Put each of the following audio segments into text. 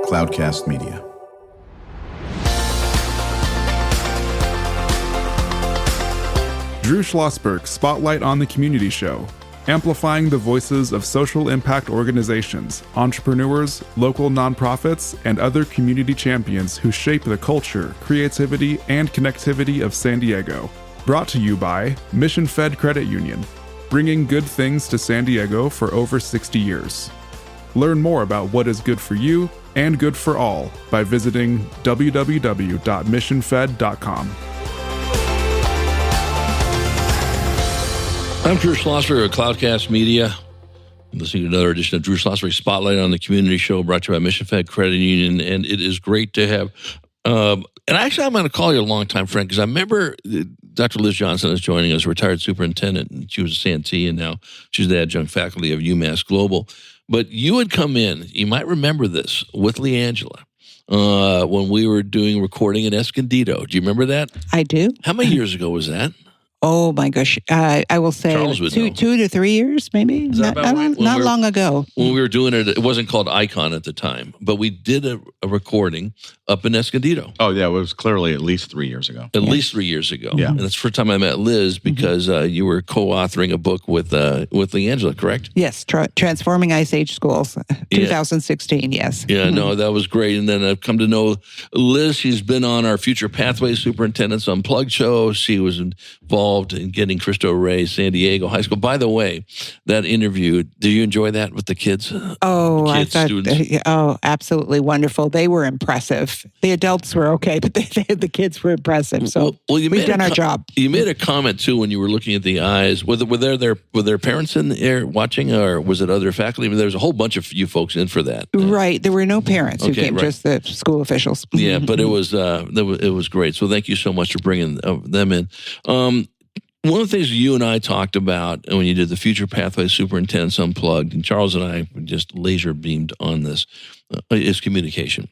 Cloudcast Media. Drew Schlosberg Spotlight on the Community Show, amplifying the voices of social impact organizations, entrepreneurs, local nonprofits, and other community champions who shape the culture, creativity, and connectivity of San Diego. Brought to you by Mission Fed Credit Union, bringing good things to San Diego for over 60 years. Learn more about what is good for you and good for all by visiting www.missionfed.com. I'm Drew Schlosberg of Cloudcast Media. I'm listening to another edition of Drew Schlosberg Spotlight on the Community Show, brought to you by Mission Fed Credit Union. And it is great to have, and actually I'm going to call you a longtime friend, because I remember Dr. Lis Johnson is joining us, retired superintendent, and she was a Santee, and now she's the Adjunct Faculty of UMASS Global. But you had come in, you might remember this, with LeAngela, when we were doing recording in Escondido. Do you remember that? I do. How many years ago was that? Oh my gosh! I will say 2 to 3 years, maybe. Is that about right? Not long ago. When we were doing it, it wasn't called Icon at the time, but we did a recording up in Escondido. Oh, yeah, it was clearly at least 3 years ago. At least 3 years ago. Yeah. And that's the first time I met Liz, because you were co-authoring a book with LeAngela, correct? Yes, Transforming Ice Age Schools, 2016, yes. Yeah, no, that was great. And then I've come to know Liz. She's been on our Future Pathways Superintendents Unplugged show. She was involved in getting Cristo Rey San Diego High School. By the way, that interview, did you enjoy that with the kids? Oh, I thought, students? Absolutely wonderful. They were impressive. The adults were okay, but the kids were impressive. So we've done our job. You made a comment too when you were looking at the eyes. Were there parents in there watching, or was it other faculty? I mean, there was a whole bunch of you folks in for that. Right. There were no parents who came, just the school officials. Yeah, but it was great. So thank you so much for bringing them in. One of the things you and I talked about when you did the Future Pathways Superintendents Unplugged, and Charles and I just laser beamed on this, is communication.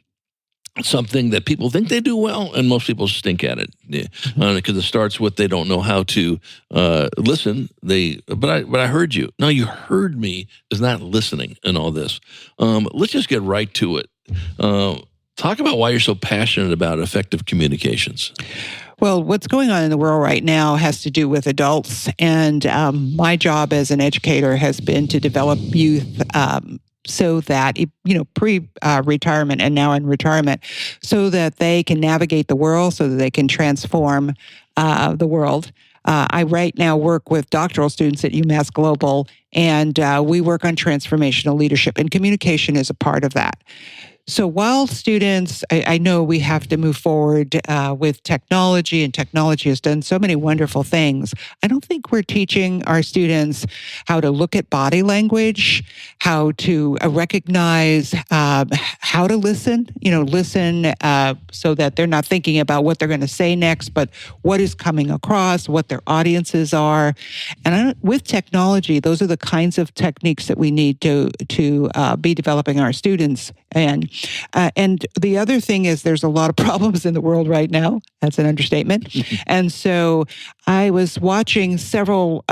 It's something that people think they do well, and most people stink at it, because it starts with they don't know how to listen. But I heard you. No, you heard me is not listening in all this. Let's just get right to it. Talk about why you're so passionate about effective communications. Well, what's going on in the world right now has to do with adults, and my job as an educator has been to develop youth so that, pre-retirement and now in retirement, so that they can navigate the world, so that they can transform the world. I right now work with doctoral students at UMASS Global, and we work on transformational leadership, and communication is a part of that. So while students, I know we have to move forward with technology, and technology has done so many wonderful things, I don't think we're teaching our students how to look at body language, how to recognize how to listen, so that they're not thinking about what they're going to say next, but what is coming across, what their audiences are. And with technology, those are the kinds of techniques that we need to be developing our students. And the other thing is there's a lot of problems in the world right now. That's an understatement. And so I was watching several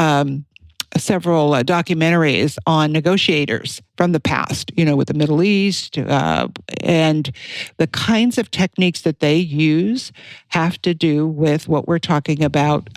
documentaries on negotiators from the past, with the Middle East, and the kinds of techniques that they use have to do with what we're talking about,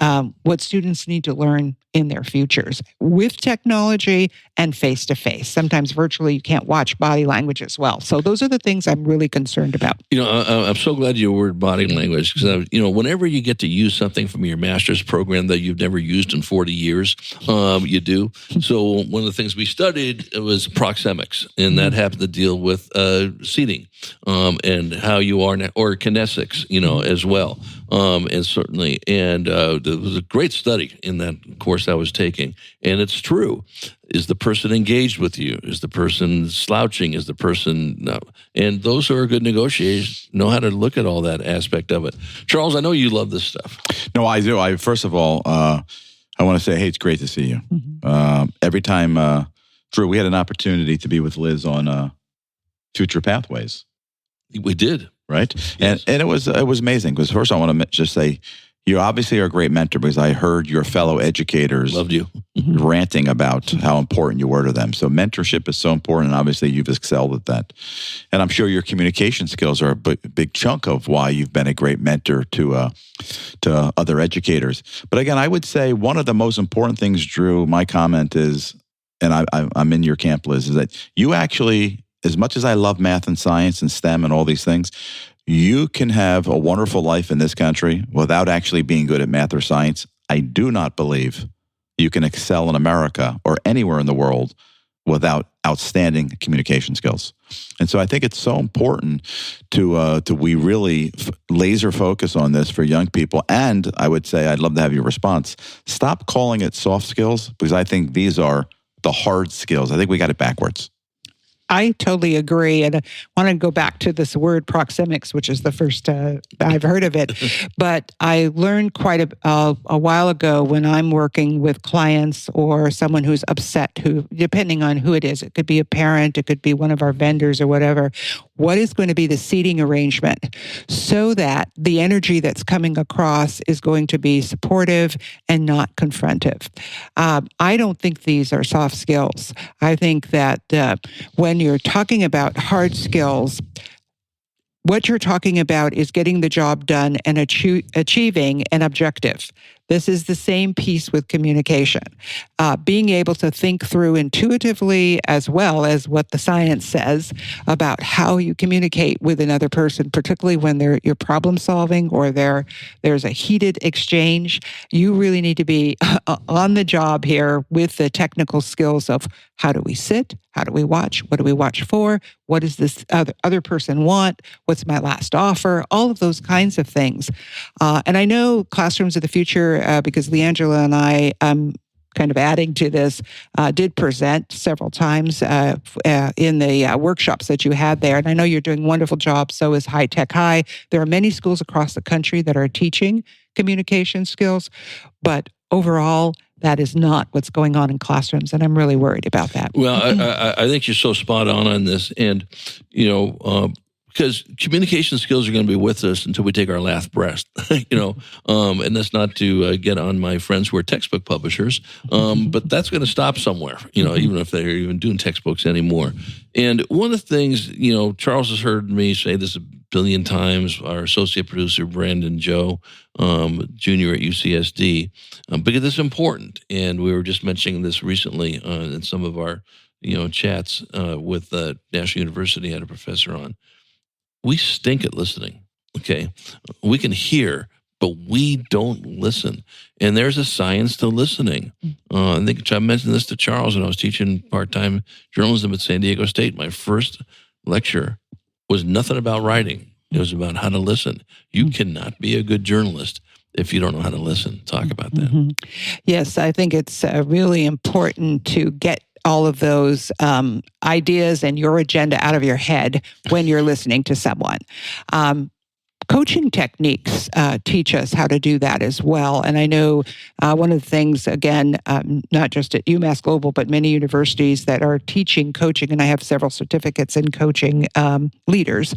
what students need to learn in their futures with technology and face-to-face. Sometimes virtually you can't watch body language as well. So those are the things I'm really concerned about. I'm so glad you word body language, because, whenever you get to use something from your master's program that you've never used in 40 years, you do. So one of the things we studied was proxemics, and that happened to deal with seating and how you are, or kinesics, as well. And certainly, there was a great study in that course I was taking, and it's true. Is the person engaged with you? Is the person slouching? Is the person no? And those who are good negotiators know how to look at all that aspect of it. Charles, I know you love this stuff. No, I do. First of all, I want to say, hey, it's great to see you. Every time, Drew, we had an opportunity to be with Liz on Future Pathways. We did. Right? Yes. And it was amazing, because first I want to just say, You obviously are a great mentor because I heard your fellow educators Loved you. ranting about how important you were to them. So mentorship is so important, and obviously you've excelled at that. And I'm sure your communication skills are a big chunk of why you've been a great mentor to other educators. But again, I would say one of the most important things, Drew, my comment is, and I'm in your camp, Liz, is that you actually, as much as I love math and science and STEM and all these things, you can have a wonderful life in this country without actually being good at math or science. I do not believe you can excel in America or anywhere in the world without outstanding communication skills. And so I think it's so important to we really laser focus on this for young people. And I would say, I'd love to have your response. Stop calling it soft skills, because I think these are the hard skills. I think we got it backwards. I totally agree. And I want to go back to this word proxemics, which is the first I've heard of it. But I learned quite a while ago when I'm working with clients or someone who's upset, who, depending on who it is, it could be a parent, it could be one of our vendors or whatever, what is going to be the seating arrangement so that the energy that's coming across is going to be supportive and not confrontive. I don't think these are soft skills. I think that when you're talking about hard skills, what you're talking about is getting the job done and achieving an objective. This is the same piece with communication. Being able to think through intuitively, as well as what the science says about how you communicate with another person, particularly when you're problem solving or there's a heated exchange. You really need to be on the job here with the technical skills of how do we sit, how do we watch, what do we watch for, what does this other person want, what's my last offer, all of those kinds of things. And I know Classrooms of the Future, because Leangela and I, kind of adding to this, did present several times in the workshops that you had there. And I know you're doing a wonderful job. So is High Tech High. There are many schools across the country that are teaching communication skills, but overall, that is not what's going on in classrooms, and I'm really worried about that. Well, I think you're so spot on this, and because communication skills are going to be with us until we take our last breath, and that's not to get on my friends who are textbook publishers, but that's going to stop somewhere, even if they're even doing textbooks anymore. And one of the things, Charles has heard me say this a billion times, our associate producer, Brandon Joe, junior at UCSD, because it's important. And we were just mentioning this recently in some of our, chats with National University. I had a professor on. We stink at listening, okay? We can hear, but we don't listen. And there's a science to listening. I think I mentioned this to Charles when I was teaching part-time journalism at San Diego State. My first lecture was nothing about writing. It was about how to listen. You cannot be a good journalist if you don't know how to listen. Talk about that. Mm-hmm. Yes, I think it's really important to get all of those ideas and your agenda out of your head when you're listening to someone. Coaching techniques teach us how to do that as well. And I know one of the things, again, not just at UMASS Global, but many universities that are teaching coaching, and I have several certificates in coaching leaders,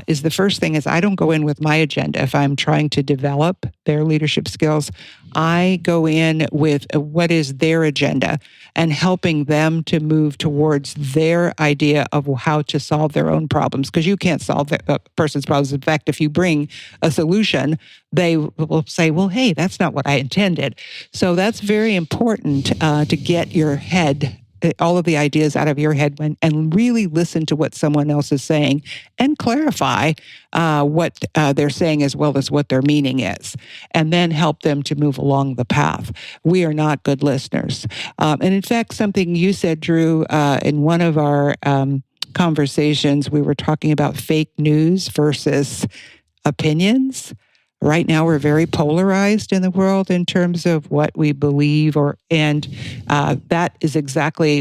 is the first thing is I don't go in with my agenda. If I'm trying to develop their leadership skills, I go in with what is their agenda and helping them to move towards their idea of how to solve their own problems. Because you can't solve a person's problems. In fact, if you bring a solution, they will say, well, hey, that's not what I intended. So that's very important to get your head, all of the ideas out of your head and really listen to what someone else is saying and clarify what they're saying as well as what their meaning is, and then help them to move along the path. We are not good listeners. And in fact, something you said, Drew, in one of our conversations, we were talking about fake news versus opinions. Right now, we're very polarized in the world in terms of what we believe, and that is exactly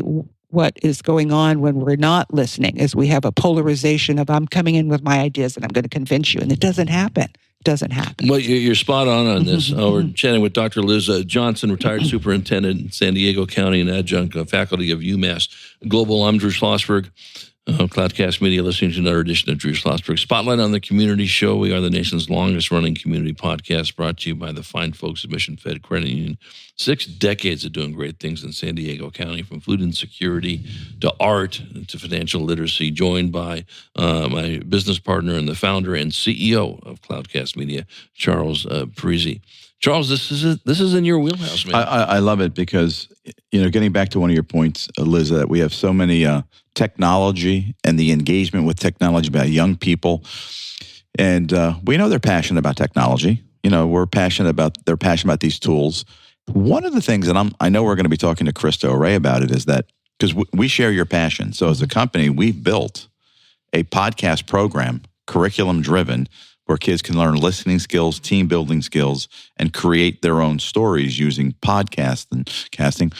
what is going on when we're not listening, is we have a polarization of I'm coming in with my ideas and I'm going to convince you, and it doesn't happen. It doesn't happen. Well, you're spot on this. We're chatting with Dr. Lis Johnson, retired superintendent in San Diego County and adjunct faculty of UMASS Global. I'm Drew Schlosberg. Cloudcast Media, listening to another edition of Drew Schlosberg Spotlight on the Community Show. We are the nation's longest-running community podcast, brought to you by the fine folks at Mission Fed Credit Union. 6 decades of doing great things in San Diego County, from food insecurity to art to financial literacy. Joined by my business partner and the founder and CEO of Cloudcast Media, Charles Parisi. Charles, this is in your wheelhouse, man. I love it because, getting back to one of your points, Liz, that we have so many technology and the engagement with technology by young people. And we know they're passionate about technology. They're passionate about these tools. One of the things, and I know we're going to be talking to Krista O'Ray about it, is that because we share your passion. So as a company, we've built a podcast program, curriculum-driven, where kids can learn listening skills, team building skills, and create their own stories using podcasts and casting.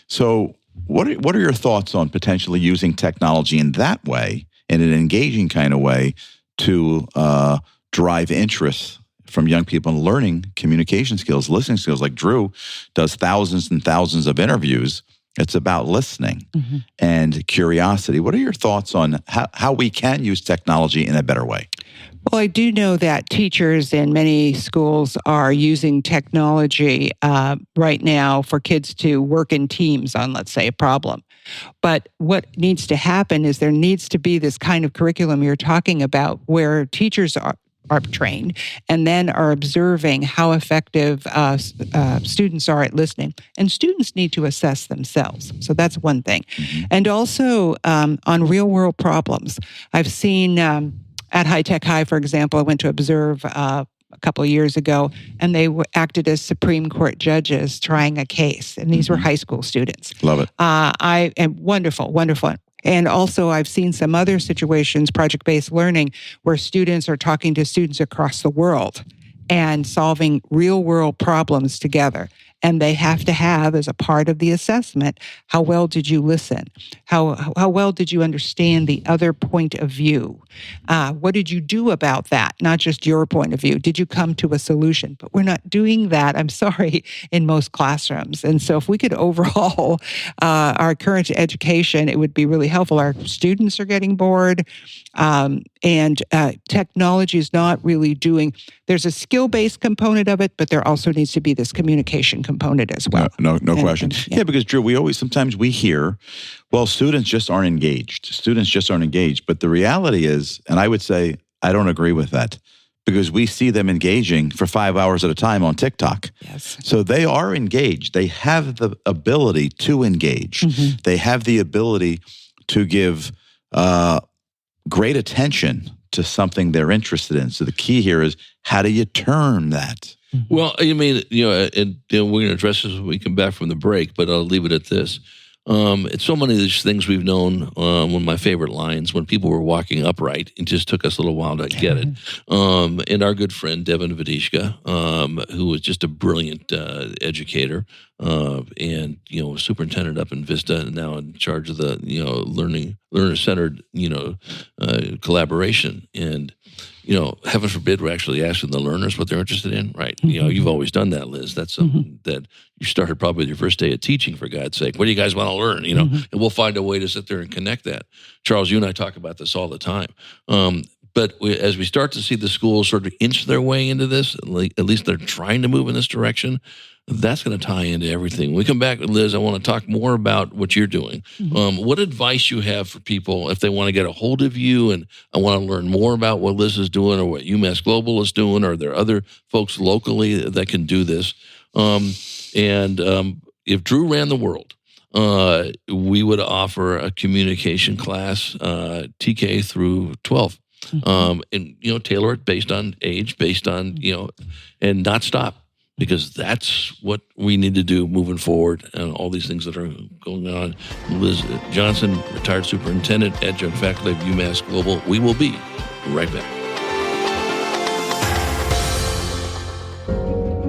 So what are your thoughts on potentially using technology in that way, in an engaging kind of way, to drive interest from young people in learning communication skills, listening skills? Like Drew does thousands and thousands of interviews. It's about listening and curiosity. What are your thoughts on how we can use technology in a better way? Well, I do know that teachers in many schools are using technology right now for kids to work in teams on, let's say, a problem. But what needs to happen is there needs to be this kind of curriculum you're talking about where teachers are trained and then are observing how effective students are at listening. And students need to assess themselves. So that's one thing. And also on real-world problems. I've seen at High Tech High, for example, I went to observe a couple of years ago, and they acted as Supreme Court judges trying a case. And these were high school students. Love it. And wonderful. And also I've seen some other situations, project-based learning, where students are talking to students across the world and solving real-world problems together. And they have to have, as a part of the assessment, how well did you listen? How well did you understand the other point of view? What did you do about that? Not just your point of view. Did you come to a solution? But we're not doing that, I'm sorry, in most classrooms. And so if we could overhaul our current education, it would be really helpful. Our students are getting bored, and technology is not really doing. There's a skill-based component of it, but there also needs to be this communication component as well. No question. Yeah, because Drew, sometimes we hear, well, students just aren't engaged. But the reality is, and I would say, I don't agree with that, because we see them engaging for 5 hours at a time on TikTok. Yes. So they are engaged. They have the ability to engage. They have the ability to give great attention to something they're interested in. So the key here is, how do you turn that? Well, I mean, we're going to address this when we come back from the break, but I'll leave it at this. It's so many of these things we've known. One of my favorite lines, when people were walking upright, it just took us a little while to get it. And our good friend, Devin Vadishka, who was just a brilliant educator, and, superintendent up in Vista, and now in charge of the, learner-centered, collaboration. And, heaven forbid we're actually asking the learners what they're interested in, right? You've always done that, Liz. That's something that you started probably with your first day of teaching, for God's sake. What do you guys want to learn, And we'll find a way to sit there and connect that. Charles, you and I talk about this all the time. But as we start to see the schools sort of inch their way into this, at least they're trying to move in this direction, that's going to tie into everything. When we come back, Liz, I want to talk more about what you're doing. What advice you have for people if they want to get a hold of you and I want to learn more about what Liz is doing or what UMASS Global is doing, or are there other folks locally that can do this? If Drew ran the world, we would offer a communication class, TK through 12. And tailor it based on age, based on, and not stop. Because that's what we need to do moving forward, and all these things that are going on. Lis Johnson, retired superintendent, adjunct faculty of UMASS Global. We will be right back.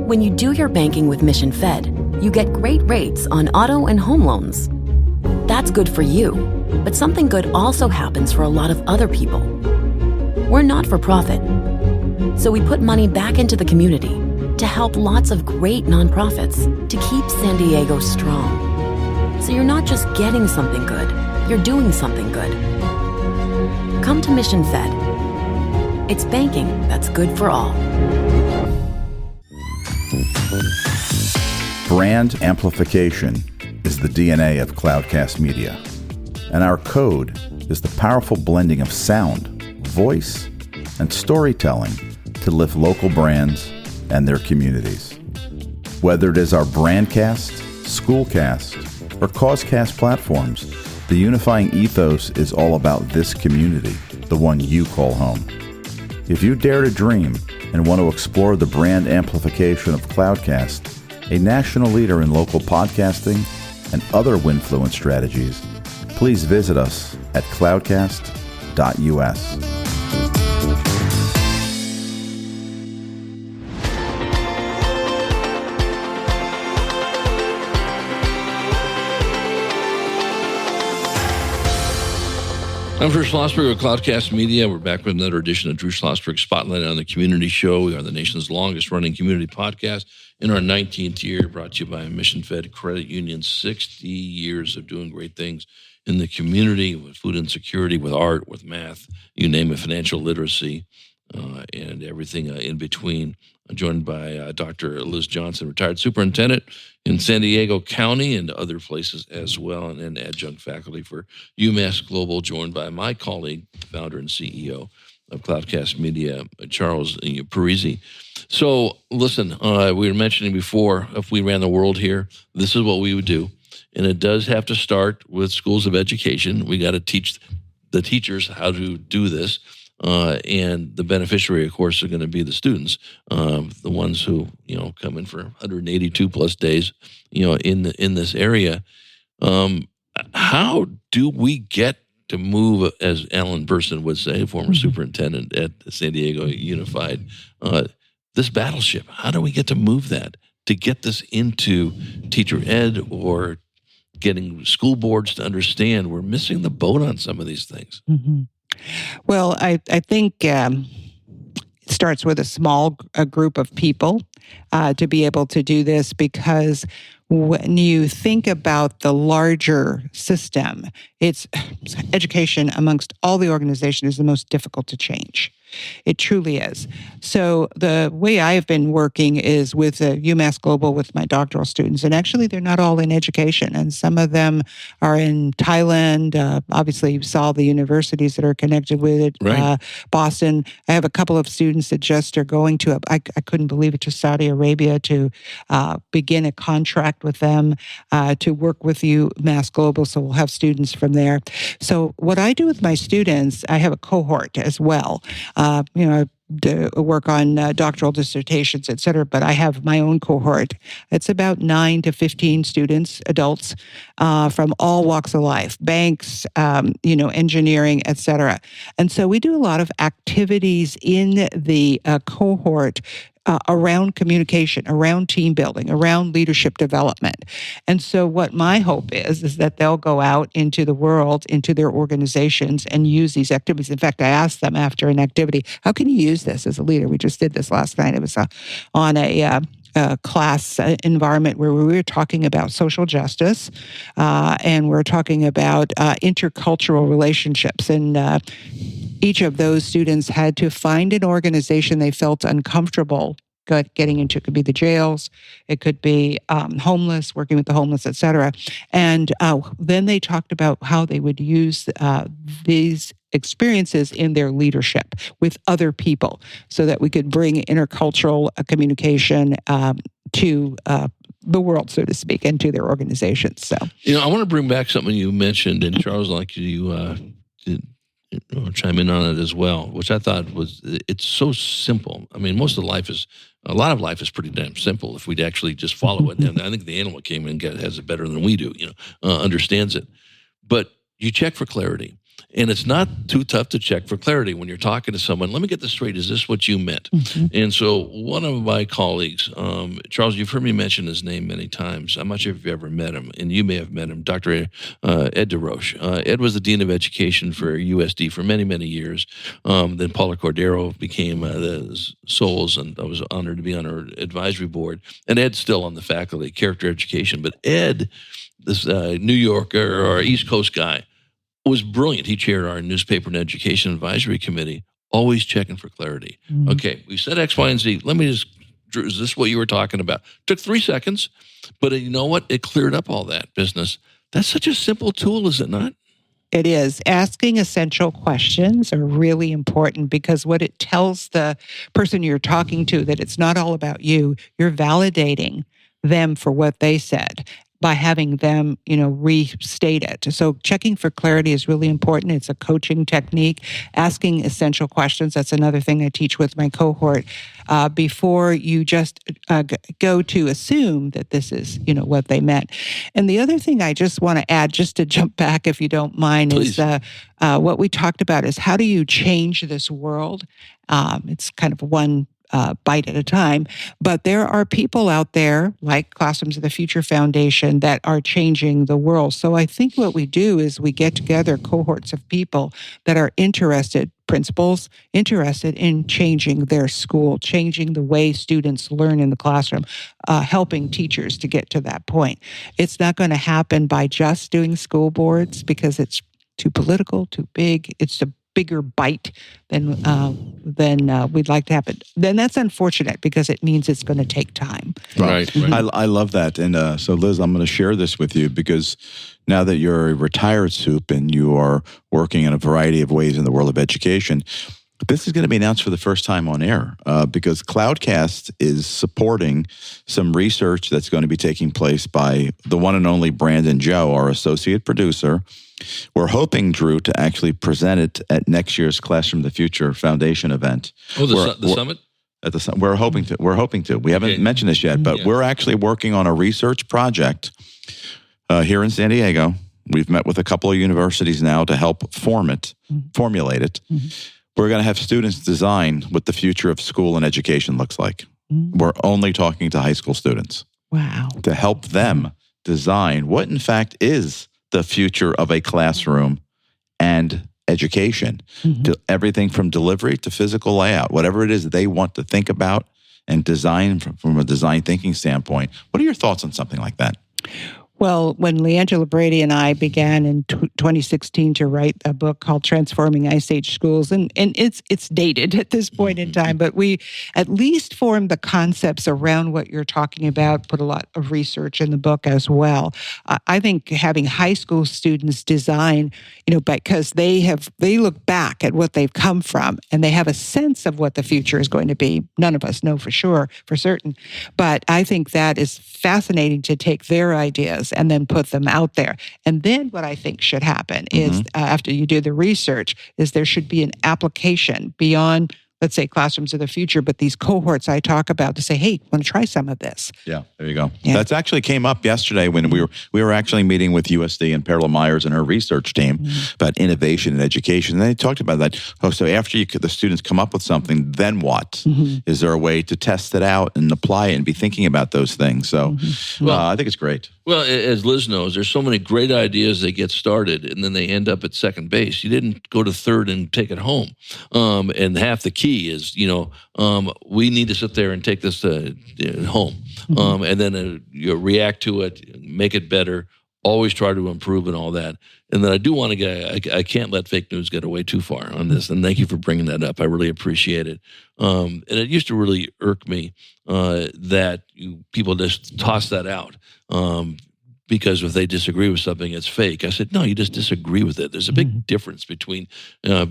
When you do your banking with Mission Fed, you get great rates on auto and home loans. That's good for you, but something good also happens for a lot of other people. We're not for profit, so we put money back into the community to help lots of great nonprofits to keep San Diego strong. So you're not just getting something good, you're doing something good. to Mission Fed. It's banking that's good for all. Brand amplification is the DNA of Cloudcast Media, and our code is the powerful blending of sound, voice, and storytelling to lift local brands and their communities. Whether it is our Brandcast, Schoolcast, or Causecast platforms, the unifying ethos is all about this community, the one you call home. If you dare to dream and want to explore the brand amplification of Cloudcast, a national leader in local podcasting and other Winfluence strategies, please visit us at cloudcast.us. I'm Drew Schlosberg of Cloudcast Media. We're back with another edition of Drew Schlosberg Spotlight on the Community Show. We are the nation's longest running community podcast in our 19th year, brought to you by Mission Fed Credit Union. 60 years of doing great things in the community with food insecurity, with art, with math, you name it, financial literacy, and everything in between. I'm joined by Dr. Lis Johnson, retired superintendent in San Diego County and other places as well, and then adjunct faculty for UMASS Global, joined by my colleague, founder and CEO of Cloudcast Media, Charles Parisi. So listen, we were mentioning before, if we ran the world here, this is what we would do. And it does have to start with schools of education. We got to teach the teachers how to do this. And the beneficiary, of course, are going to be the students, the ones who, come in for 182 plus days, in this area. How do we get to move, as Alan Burson would say, former superintendent at San Diego Unified, this battleship? How do we get to move that, to get this into teacher ed or getting school boards to understand we're missing the boat on some of these things? Mm-hmm. Well, I think it starts with a small group of people to be able to do this, because when you think about the larger system, it's education amongst all the organizations is the most difficult to change. It truly is. So the way I've been working is with UMASS Global with my doctoral students. And actually, they're not all in education. And some of them are in Thailand. Obviously, you saw the universities that are connected with it. Right. Boston. I have a couple of students that just are going to, I couldn't believe it, to Saudi Arabia to begin a contract with them to work with UMASS Global. So we'll have students from there. So what I do with my students, I have a cohort as well. I work on doctoral dissertations, et cetera, but I have my own cohort. It's about 9 to 15 students, adults, from all walks of life, banks, engineering, et cetera. And so we do a lot of activities in the cohort around communication, around team building, around leadership development. And so what my hope is that they'll go out into the world, into their organizations, and use these activities. In fact, I asked them after an activity, how can you use this as a leader? We just did this last night. It was on a class environment where we were talking about social justice, and we're talking about intercultural relationships. And each of those students had to find an organization they felt uncomfortable getting into. It could be the jails, it could be homeless, working with the homeless, et cetera. And then they talked about how they would use these experiences in their leadership with other people so that we could bring intercultural communication to the world, so to speak, and to their organizations. So, I want to bring back something you mentioned, and Charles, like you chime in on it as well, which I thought it's so simple. I mean, a lot of life is pretty damn simple if we'd actually just follow it. And I think the animal came and has it better than we do, understands it. But you check for clarity. And it's not too tough to check for clarity when you're talking to someone. Let me get this straight. Is this what you meant? Mm-hmm. And so one of my colleagues, Charles, you've heard me mention his name many times. I'm not sure if you've ever met him, and you may have met him, Dr. Ed DeRoche. Ed was the Dean of Education for USD for many, many years. Then Paula Cordero became the SOLS, and I was honored to be on her advisory board. And Ed's still on the faculty, character education. But Ed, this New Yorker or East Coast guy, was brilliant. He chaired our newspaper and education advisory committee, always checking for clarity. Okay, we said X, Y, and Z. Let me just, Drew, is this what you were talking about? Took 3 seconds, but you know what? It cleared up all that business. That's such a simple tool, is it not? It is. Asking essential questions are really important because what it tells the person you're talking to that it's not all about you. You're validating them for what they said by having them, restate it. So checking for clarity is really important. It's a coaching technique. Asking essential questions, that's another thing I teach with my cohort. Before you just go to assume that this is, what they meant. And the other thing I just want to add, just to jump back if you don't mind, Please. is what we talked about is how do you change this world? It's kind of one bite at a time. But there are people out there, like Classrooms of the Future Foundation, that are changing the world. So I think what we do is we get together cohorts of people that are interested, principals, interested in changing their school, changing the way students learn in the classroom, helping teachers to get to that point. It's not going to happen by just doing school boards because it's too political, too big. It's a bigger bite than we'd like to have it. Then that's unfortunate because it means it's going to take time. Right. I love that. And so, Liz, I'm going to share this with you because now that you're a retired soup and you are working in a variety of ways in the world of education, this is going to be announced for the first time on air because Cloudcast is supporting some research that's going to be taking place by the one and only Brandon Joe, our associate producer. We're hoping, Drew, to actually present it at next year's Classroom of the Future Foundation event. Oh, the summit? We're hoping to. We haven't mentioned this yet, but we're actually working on a research project here in San Diego. We've met with a couple of universities now to help formulate it. We're going to have students design what the future of school and education looks like. We're only talking to high school students. Wow. To help them design what, in fact, is the future of a classroom and education. To everything from delivery to physical layout, whatever it is they want to think about and design from a design thinking standpoint. What are your thoughts on something like that? Well, when Leangela Brady and I began in 2016 to write a book called Transforming Ice Age Schools, and it's dated at this point in time, but we at least formed the concepts around what you're talking about, put a lot of research in the book as well. I think having high school students design, because they look back at what they've come from and they have a sense of what the future is going to be. None of us know for certain, but I think that is fascinating to take their ideas and then put them out there. And then what I think should happen is after you do the research is there should be an application beyond, let's say, Classrooms of the Future, but these cohorts I talk about to say, hey, want to try some of this? Yeah, there you go. Yeah. That's actually came up yesterday when we were actually meeting with USD and Perla Myers and her research team about innovation in education. And they talked about that. Oh, so after the students come up with something, then what? Is there a way to test it out and apply it and be thinking about those things? So I think it's great. Well, as Liz knows, there's so many great ideas that get started and then they end up at second base. You didn't go to third and take it home. And half the key is, we need to sit there and take this home. And then you react to it, make it better, always try to improve and all that. And then I do want to I can't let fake news get away too far on this. And thank you for bringing that up. I really appreciate it. And it used to really irk me that people just toss that out. Because if they disagree with something, it's fake. I said, no, you just disagree with it. There's a big difference between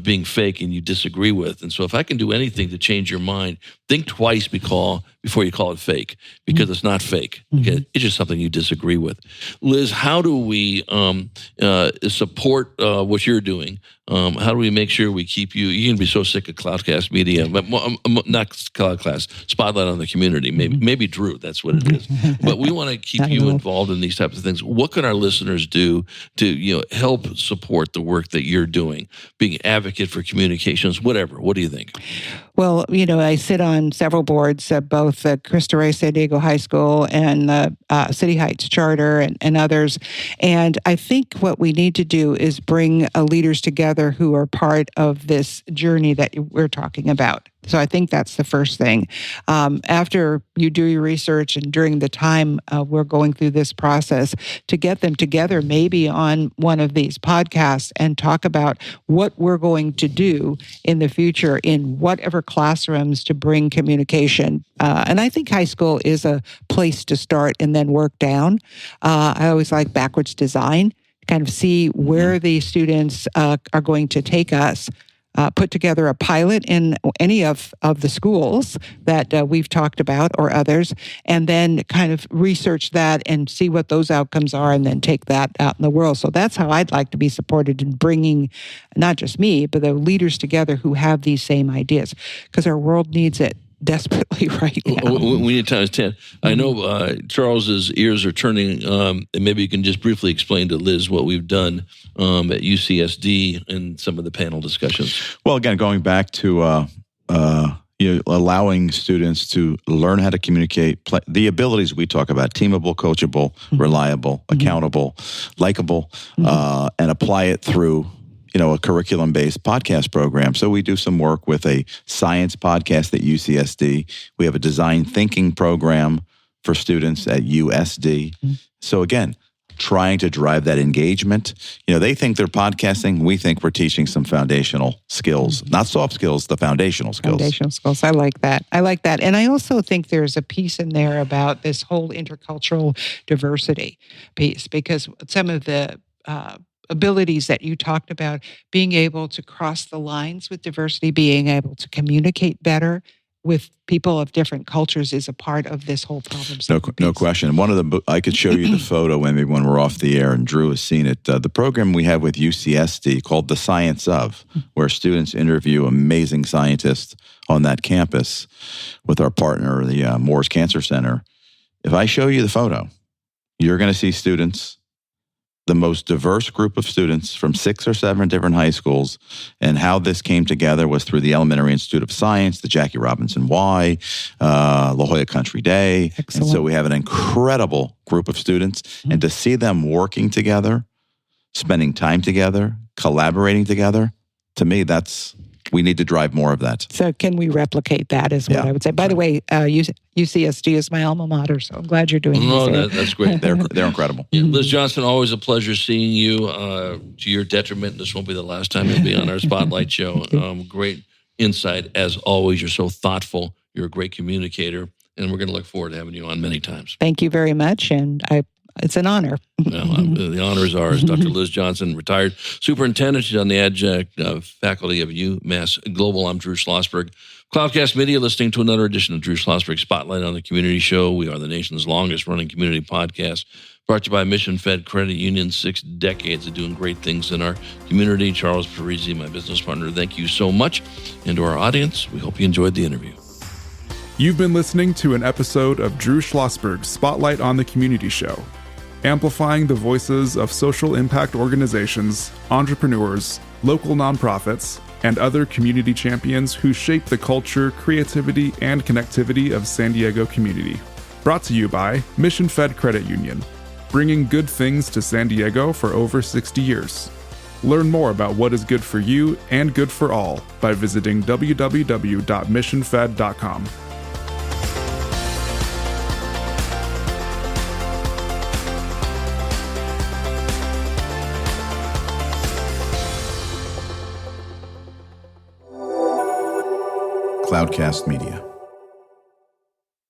being fake and you disagree with. And so if I can do anything to change your mind, think twice before you call it fake, because it's not fake. Okay? It's just something you disagree with. Liz, how do we support what you're doing? How do we make sure we keep you? You're going to be so sick of Cloudcast Media, but not Cloudcast, Spotlight on the Community. Maybe Drew, that's what it is. But we want to keep you involved in these types of things. What can our listeners do to help support the work that you're doing, being advocate for communications, whatever? What do you think? Well, I sit on several boards, both the Cristo Rey San Diego High School and the City Heights Charter and others. And I think what we need to do is bring leaders together who are part of this journey that we're talking about. So I think that's the first thing. After you do your research and during the time we're going through this process, to get them together maybe on one of these podcasts and talk about what we're going to do in the future in whatever classrooms to bring communication. And I think high school is a place to start and then work down. I always like backwards design, kind of see where the students are going to take us. Put together a pilot in any of the schools that we've talked about or others, and then kind of research that and see what those outcomes are and then take that out in the world. So that's how I'd like to be supported in bringing not just me, but the leaders together who have these same ideas, because our world needs it desperately right now. We need times 10. I know Charles's ears are turning, and maybe you can just briefly explain to Liz what we've done at UCSD and some of the panel discussions. Well, again, going back to allowing students to learn how to communicate, the abilities we talk about: teamable, coachable, reliable, accountable, likable, and apply it through a curriculum-based podcast program. So we do some work with a science podcast at UCSD. We have a design thinking program for students at USD. So again, trying to drive that engagement. They think they're podcasting. We think we're teaching some foundational skills, not soft skills, the foundational skills. Foundational skills. I like that. And I also think there's a piece in there about this whole intercultural diversity piece, because some of the abilities that you talked about, being able to cross the lines with diversity, being able to communicate better with people of different cultures is a part of this whole problem. No question. One of I could show you the photo maybe when we're off the air, and Drew has seen it. The program we have with UCSD called The Science Of, where students interview amazing scientists on that campus with our partner, the Moores Cancer Center. If I show you the photo, you're going to see students, the most diverse group of students from 6 or 7 different high schools. And how this came together was through the Elementary Institute of Science, the Jackie Robinson Y, La Jolla Country Day. Excellent. And so we have an incredible group of students. And to see them working together, spending time together, collaborating together, to me, we need to drive more of that. So can we replicate that is what I would say. By the way, UCSD is my alma mater, so I'm glad you're doing this. That's great. They're incredible. Yeah, Lis Johnson, always a pleasure seeing you. To your detriment, this won't be the last time you'll be on our Spotlight show. Great insight, as always. You're so thoughtful. You're a great communicator, and we're going to look forward to having you on many times. Thank you very much, and it's an honor. The honor is ours. Dr. Lis Johnson, retired superintendent. She's on the adjunct faculty of UMASS Global. I'm Drew Schlosberg. Cloudcast Media, listening to another edition of Drew Schlosberg Spotlight on the Community Show. We are the nation's longest running community podcast, brought to you by Mission Fed Credit Union. 6 decades of doing great things in our community. Charles Parisi, my business partner, thank you so much. And to our audience, we hope you enjoyed the interview. You've been listening to an episode of Drew Schlosberg's Spotlight on the Community Show, amplifying the voices of social impact organizations, entrepreneurs, local nonprofits, and other community champions who shape the culture, creativity, and connectivity of San Diego community. Brought to you by Mission Fed Credit Union, bringing good things to San Diego for over 60 years. Learn more about what is good for you and good for all by visiting www.missionfed.com. Cloudcast Media.